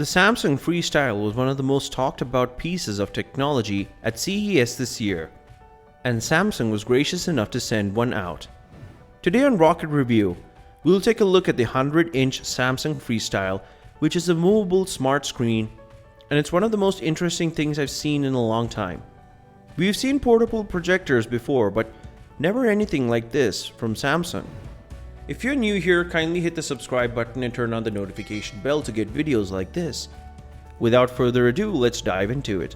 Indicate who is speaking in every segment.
Speaker 1: The Samsung Freestyle was one of the most talked about pieces of technology at CES this year, and Samsung was gracious enough to send one out. Today on Rocket Review, we'll take a look at the 100-inch Samsung Freestyle, which is a movable smart screen, and it's one of the most interesting things I've seen in a long time. We've seen portable projectors before, but never anything like this from Samsung. If you're new here, kindly hit the subscribe button and turn on the notification bell to get videos like this. Without further ado, let's dive into it.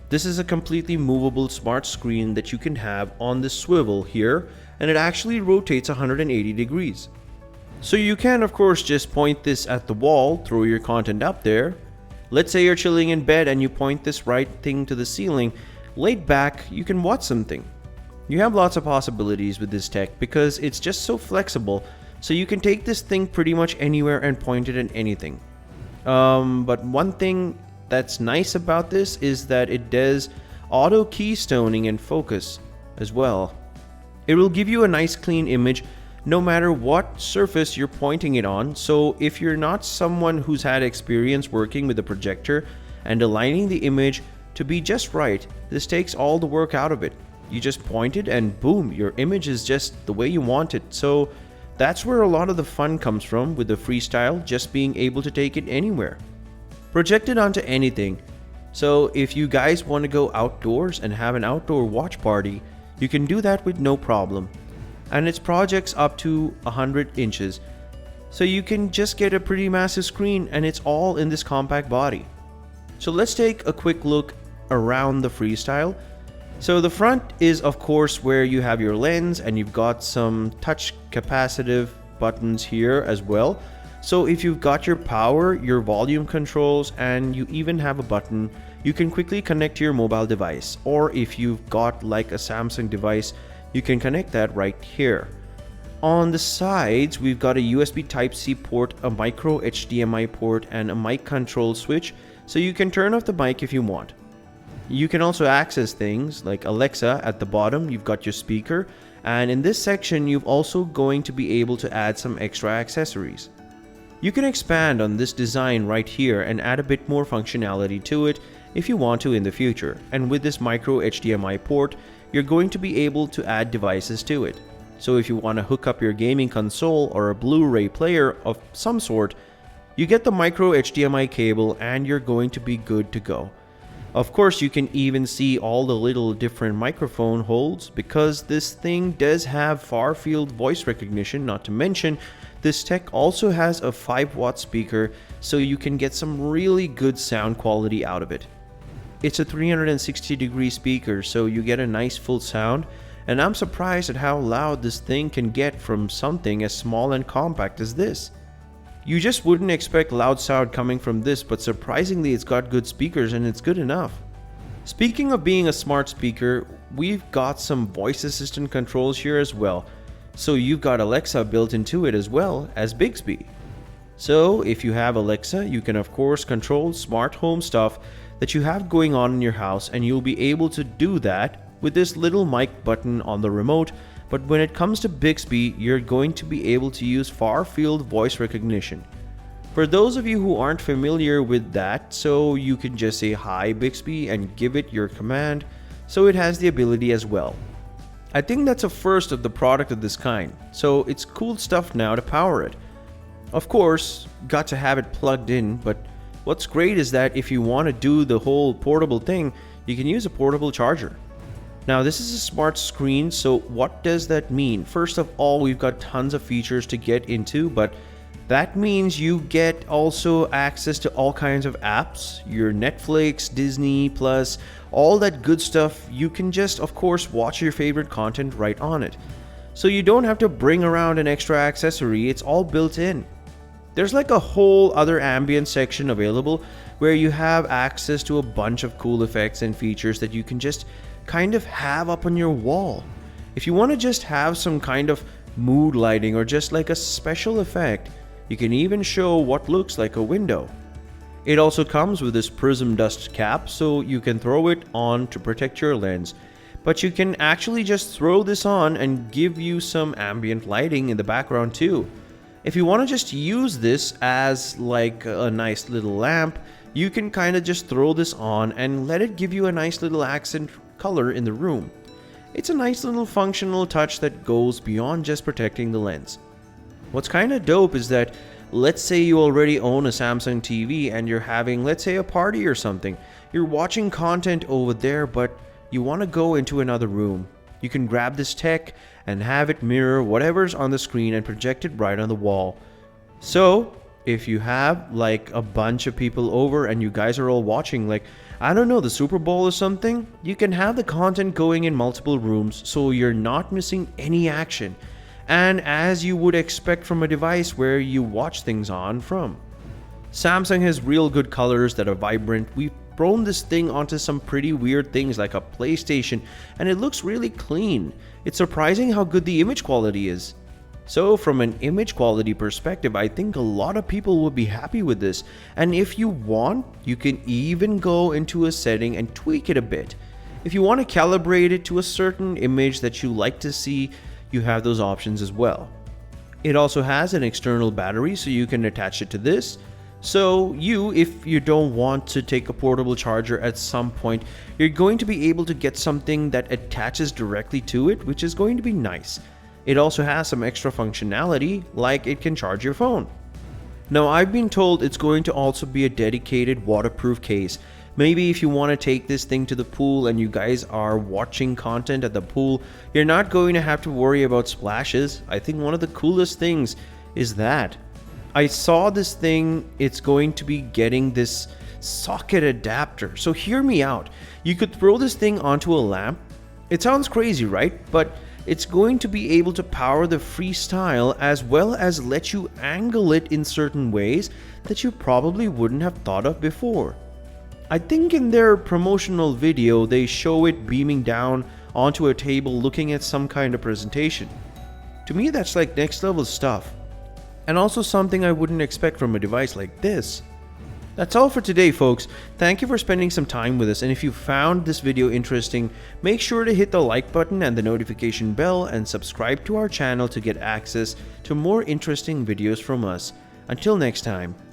Speaker 1: This is a completely movable smart screen that you can have on this swivel here, and it actually rotates 180 degrees. So you can of course just point this at the wall, throw your content up there. Let's say you're chilling in bed and you point this right thing to the ceiling, laid back, you can watch something. You have lots of possibilities with this tech because it's just so flexible, so you can take this thing pretty much anywhere and point it at anything. But one thing that's nice about this is that it does auto keystoning and focus as well. It will give you a nice clean image no matter what surface you're pointing it on, so if you're not someone who's had experience working with a projector and aligning the image to be just right, this takes all the work out of it. You just point it and boom, your image is just the way you want it. So that's where a lot of the fun comes from with the Freestyle, just being able to take it anywhere. Project it onto anything. So if you guys want to go outdoors and have an outdoor watch party, you can do that with no problem. And it projects up to 100 inches. So you can just get a pretty massive screen, and it's all in this compact body. So let's take a quick look around the Freestyle. So the front is of course where you have your lens, and you've got some touch capacitive buttons here as well. So if you've got your power, your volume controls, and you even have a button, you can quickly connect to your mobile device. Or if you've got like a Samsung device, you can connect that right here. On the sides, we've got a USB Type-C port, a micro HDMI port, and a mic control switch, so you can turn off the mic if you want. You can also access things like Alexa. At the bottom, you've got your speaker, and in this section, you're also going to be able to add some extra accessories. You can expand on this design right here and add a bit more functionality to it if you want to in the future. And with this micro HDMI port, you're going to be able to add devices to it. So if you want to hook up your gaming console or a Blu-ray player of some sort, you get the micro HDMI cable and you're going to be good to go. Of course, you can even see all the little different microphone holes because this thing does have far-field voice recognition. Not to mention, this tech also has a 5-watt speaker, so you can get some really good sound quality out of it. It's a 360-degree speaker, so you get a nice full sound, and I'm surprised at how loud this thing can get from something as small and compact as this. You just wouldn't expect loud sound coming from this, but surprisingly it's got good speakers and it's good enough. Speaking of being a smart speaker, we've got some voice assistant controls here as well. So you've got Alexa built into it as well as Bixby. So if you have Alexa, you can of course control smart home stuff that you have going on in your house, and you'll be able to do that with this little mic button on the remote. But when it comes to Bixby, you're going to be able to use far-field voice recognition. For those of you who aren't familiar with that, so you can just say hi Bixby and give it your command, so it has the ability as well. I think that's a first of the product of this kind, so it's cool stuff now to power it. Of course, got to have it plugged in, but what's great is that if you want to do the whole portable thing, you can use a portable charger. Now this is a smart screen, so what does that mean? First of all, we've got tons of features to get into, but that means you get also access to all kinds of apps, your Netflix, Disney, Plus, all that good stuff. You can just, of course, watch your favorite content right on it. So you don't have to bring around an extra accessory, it's all built in. There's like a whole other ambient section available where you have access to a bunch of cool effects and features that you can just kind of have up on your wall. If you want to just have some kind of mood lighting or just like a special effect, you can even show what looks like a window. It also comes with this prism dust cap, so you can throw it on to protect your lens. But you can actually just throw this on and give you some ambient lighting in the background too. If you want to just use this as like a nice little lamp, you can kind of just throw this on and let it give you a nice little accent color in the room. It's a nice little functional touch that goes beyond just protecting the lens. What's kind of dope is that, let's say you already own a Samsung TV and you're having, let's say, a party or something. You're watching content over there, but you want to go into another room. You can grab this tech and have it mirror whatever's on the screen and project it right on the wall. So if you have like a bunch of people over and you guys are all watching, like, I don't know, the Super Bowl or something, you can have the content going in multiple rooms so you're not missing any action. And as you would expect from a device where you watch things on from. Samsung has real good colors that are vibrant. We've thrown this thing onto some pretty weird things like a PlayStation, and it looks really clean. It's surprising how good the image quality is. So from an image quality perspective, I think a lot of people will be happy with this. And if you want, you can even go into a setting and tweak it a bit. If you want to calibrate it to a certain image that you like to see, you have those options as well. It also has an external battery, so you can attach it to this. So if you don't want to take a portable charger at some point, you're going to be able to get something that attaches directly to it, which is going to be nice. It also has some extra functionality, like it can charge your phone. Now, I've been told it's going to also be a dedicated waterproof case. Maybe if you want to take this thing to the pool and you guys are watching content at the pool, you're not going to have to worry about splashes. I think one of the coolest things is that I saw this thing, it's going to be getting this socket adapter. So hear me out. You could throw this thing onto a lamp. It sounds crazy, right? But it's going to be able to power the Frestyle as well as let you angle it in certain ways that you probably wouldn't have thought of before. I think in their promotional video, they show it beaming down onto a table looking at some kind of presentation. To me, that's like next level stuff. And also something I wouldn't expect from a device like this. That's all for today, folks. Thank you for spending some time with us. And if you found this video interesting, make sure to hit the like button and the notification bell and subscribe to our channel to get access to more interesting videos from us. Until next time.